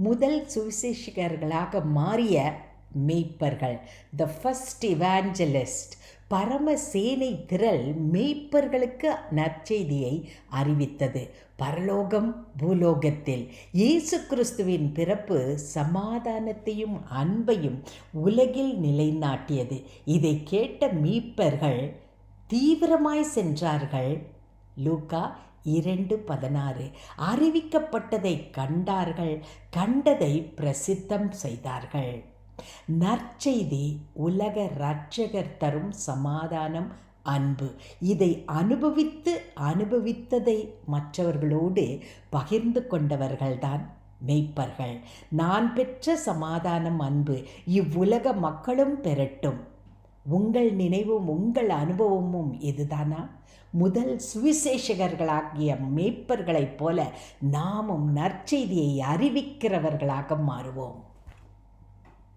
முதல் சுவிசேஷகர்களாக மாறிய மேய்ப்பர்கள், த ஃபர்ஸ்ட் இவாஞ்சலிஸ்ட். பரமசேனை திரள் மேய்ப்பர்களுக்கு நற்செய்தியை அறிவித்தது. பரலோகம் பூலோகத்தில் இயேசு கிறிஸ்துவின் பிறப்பு சமாதானத்தையும் அன்பையும் உலகில் நிலைநாட்டியது. இதை கேட்ட மீட்பர்கள் தீவிரமாய் சென்றார்கள். லூக்கா 2:16. அறிவிக்கப்பட்டதை கண்டார்கள், கண்டதை பிரசித்தம் செய்தார்கள். நற்செய்தி உலக இரட்சகர் தரும் சமாதானம், அன்பு. இதை அனுபவித்ததை மற்றவர்களோடு பகிர்ந்து கொண்டவர்கள்தான் மெய்ப்பர்கள். நான் பெற்ற சமாதானம், அன்பு இவ்வுலக மக்களும் பெறட்டும். உங்கள் நினைவும் உங்கள் அனுபவமும் இதுதானா? முதல் சுவிசேஷகர்களாகிய மேய்ப்பர்களைப் போல நாமும் நற்செய்தியை அறிவிக்கிறவர்களாக மாறுவோம்.